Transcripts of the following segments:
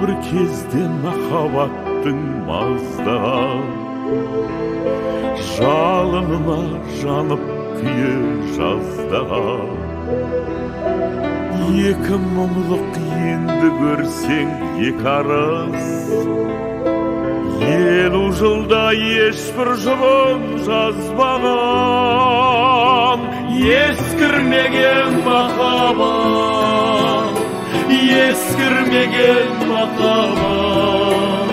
bir кезде махаббаттың маздаған жалынына жанып күйе жаздаған екі мұңлық енді көрсең екі арыз елу жылда ешбір жұбын жазбаған ескірмеген махаббат ескірмеген махаббат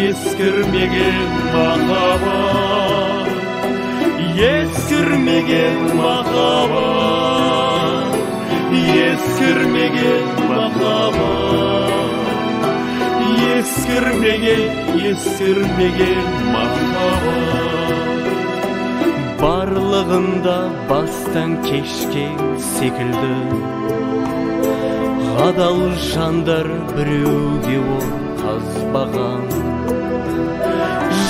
ескірмеген махаббат ескірмеген махаббат ескірмеген махаббат ескірмеген махаббат барлығында бастан кешкен секілді адал жандар біреуге ол қазбаған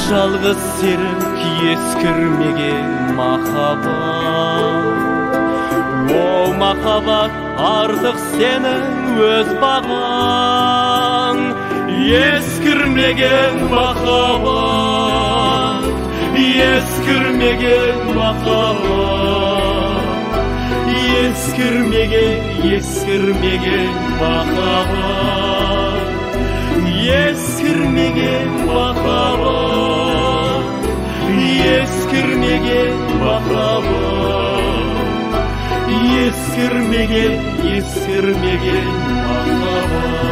жалғыз серік ескірмеген махаббат ол махаббат артық сенің өз бағаң ескірмеген махаббат ескірмеген махаббат ескірмеген махаббат ескірмеген махаббат ескірмеген махаббат ескірмеген махаббат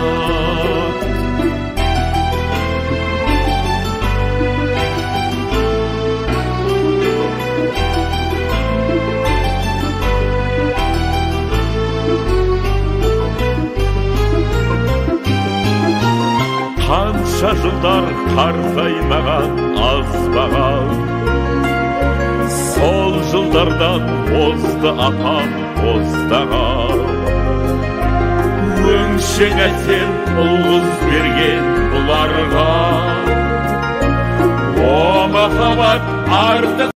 қанша жылдар қартаймаған азбаған сол жылдардан озды апам боздаған өңшең әсем ұл-қыз берген бұларға о махаббат артық